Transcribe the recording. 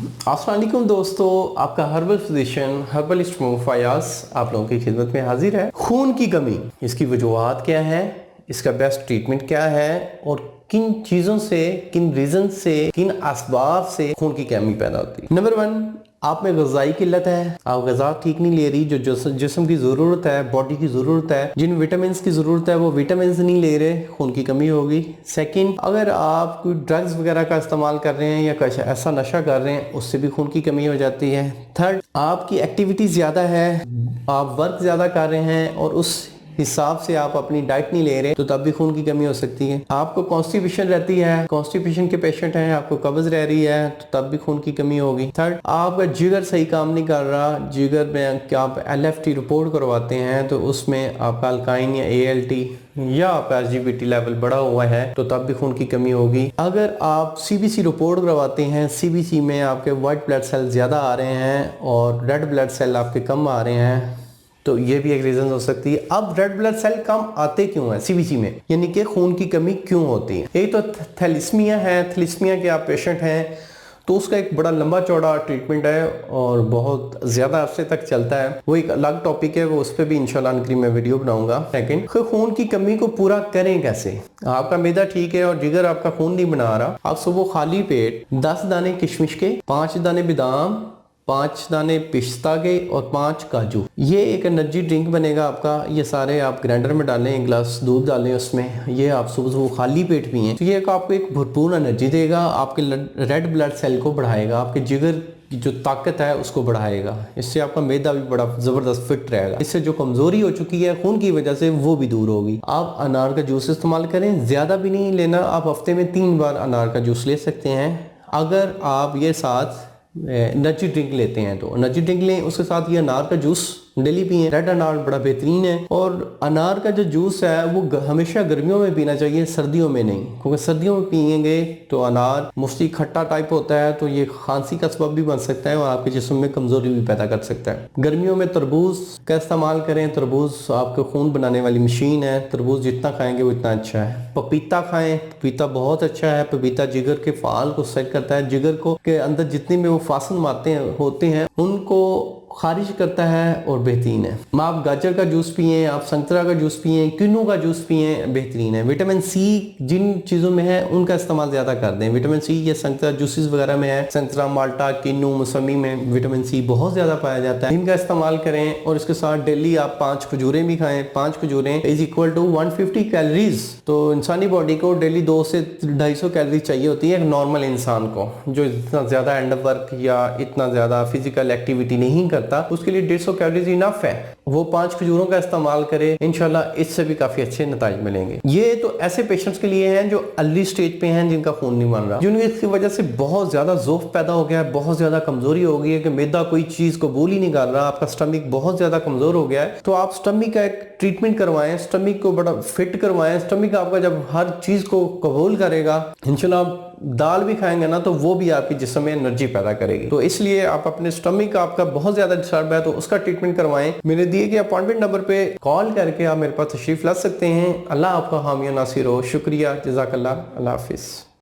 अस्सलाम वालेकुम दोस्तों, आपका हर्बल फिजिशियन हर्बलिस्ट फयाज आप लोगों की खिदमत में हाजिर है। खून की कमी, इसकी वजूहात क्या है, इसका बेस्ट ट्रीटमेंट क्या है और किन चीज़ों से, किन रीज़न से, किन असबाब से खून की कमी पैदा होती है। नंबर 1, आप में ग़िज़ाई किल्लत है, आप ग़िज़ा ठीक नहीं ले रही, जो जिस्म की ज़रूरत है, बॉडी की ज़रूरत है, जिन विटामिन की ज़रूरत है वो विटामिन नहीं ले रहे, खून की कमी होगी। सेकंड, अगर आप कोई ड्रग्स वगैरह का इस्तेमाल कर रहे हैं या कुछ ऐसा नशा कर रहे हैं, उससे भी खून की कमी हो जाती है। थर्ड, आपकी एक्टिविटी ज़्यादा है, आप वर्क ज़्यादा कर रहे हैं और उस हिसाब से आप अपनी डाइट नहीं ले रहे, तो तब भी खून की कमी हो सकती है। आपको कॉन्स्टिपेशन रहती है, कॉन्स्टिपेशन के पेशेंट हैं, आपको कब्ज रह रही है, तो तब भी खून की कमी होगी। थर्ड, आपका जिगर सही काम नहीं कर रहा, जिगर में क्या आप LFT रिपोर्ट करवाते हैं तो उसमें आपका अल्काइन या ALT या आपका SGPT लेवल बढ़ा हुआ है, तो तब भी खून की कमी होगी। अगर आप CBC रिपोर्ट करवाते हैं, CBC में आपके वाइट ब्लड सेल ज़्यादा आ रहे हैं और रेड ब्लड सेल आपके कम आ रहे हैं, तो ये भी एक रीज़न हो सकती है। अब रेड ब्लड सेल कम आते क्यों हैं CBC में, यानी कि खून की कमी क्यों होती है? एक तो थैलिस्मिया है, थैलिस्मिया के आप पेशेंट हैं तो उसका एक बड़ा लंबा चौड़ा ट्रीटमेंट है और बहुत ज़्यादा अरसे तक चलता है, वो एक अलग टॉपिक है, वो उस पर भी इंशाल्लाह अनकरीब मैं वीडियो बनाऊंगा। सेकंड, खून की कमी को पूरा करें कैसे? आपका मैदा ठीक है और जिगर आपका खून नहीं बना रहा, आप सुबह खाली पेट 10 दाने किशमिश के, 5 दाने बादाम, 5 दाने पिस्ता के और 5 काजू, ये एक एनर्जी ड्रिंक बनेगा आपका। ये सारे आप ग्राइंडर में डालें, एक गिलास दूध डालें उसमें, ये आप सुबह सुबह खाली पेट पिएं, तो ये आपको एक भरपूर एनर्जी देगा, आपके रेड ब्लड सेल को बढ़ाएगा, आपके जिगर की जो ताकत है उसको बढ़ाएगा। इससे आपका मैदा भी बड़ा ज़बरदस्त फिट रहेगा, इससे जो कमज़ोरी हो चुकी है खून की वजह से वो भी दूर होगी। आप अनार का जूस इस्तेमाल करें, ज़्यादा भी नहीं लेना, आप हफ्ते में 3 बार अनार का जूस ले सकते हैं। अगर आप ये साथ एनर्जी ड्रिंक लेते हैं तो एनर्जी ड्रिंक लें, उसके साथ ये अनार का जूस डेली पिए। रेड अनार बड़ा बेहतरीन है और अनार का जो जूस है वो हमेशा गर्मियों में पीना चाहिए, सर्दियों में नहीं, क्योंकि सर्दियों में पिएंगे तो अनार मुफ्ती खट्टा टाइप होता है, तो ये खांसी का सबब भी बन सकता है और आपके जिस्म में कमजोरी भी पैदा कर सकता है। गर्मियों में तरबूज का इस्तेमाल करें, तरबूज आपके खून बनाने वाली मशीन है, तरबूज जितना खाएंगे वो इतना अच्छा है। पपीता खाएं, पपीता बहुत अच्छा है, पपीता जिगर के फाल को सेट करता है, जिगर को के अंदर जितने में वो फासन माते होते हैं उनको खारिज करता है और बेहतरीन है। आप गाजर का जूस पिए, आप संतरा का जूस पिए, किन्नू का जूस पिए, बेहतरीन है। विटामिन C जिन चीज़ों में है उनका इस्तेमाल ज़्यादा कर दें। विटामिन C ये संतरा जूसेस वगैरह में है, संतरा, माल्टा, किन्नू, मौसमी में विटामिन C बहुत ज़्यादा पाया जाता है, इनका इस्तेमाल करें। और इसके साथ डेली आप 5 खजूरें भी खाएं। 5 खजूरें इज इक्वल टू 150 कैलोरीज, तो इंसानी बॉडी को डेली 2 से 250 कैलोरी चाहिए होती है एक नॉर्मल इंसान को, जो इतना ज़्यादा एंड वर्क या इतना ज़्यादा फिजिकल एक्टिविटी नहीं करता, उसके लिए 150 कैलोरीज इनफ है। वो 5 खजूरों का इस्तेमाल करें, इंशाल्लाह इससे भी काफी अच्छे नतीजे मिलेंगे। ये तो ऐसे पेशेंट्स के लिए हैं जो अर्ली स्टेज पे हैं, जिनका खून नहीं बन रहा, जिनकी इसकी वजह से बहुत ज्यादा ज़ोफ पैदा हो गया है, बहुत ज्यादा कमजोरी हो गई है कि मैदा कोई चीज कबूल ही नहीं कर रहा, आपका स्टमक बहुत ज्यादा कमजोर हो गया है, तो आप स्टमक का एक ट्रीटमेंट करवाएं, स्टमक को बड़ा फिट करवाएं। स्टमक आपका जब हर चीज को कबूल करेगा, इंशाल्लाह आप दाल भी खाएंगे ना तो वो भी आपके जिस्म में एनर्जी पैदा करेगी। तो इसलिए आप अपने स्टमक का आपका बहुत ज्यादा डिस्टर्ब है तो उसका ट्रीटमेंट करवाएं। मेरे दिए गए अपॉइंटमेंट नंबर पे कॉल करके आप मेरे पास तशरीफ ला सकते हैं। अल्लाह आपका हामी नासिर हो। शुक्रिया, जज़ाकल्लाह, अल्लाह हाफिज़।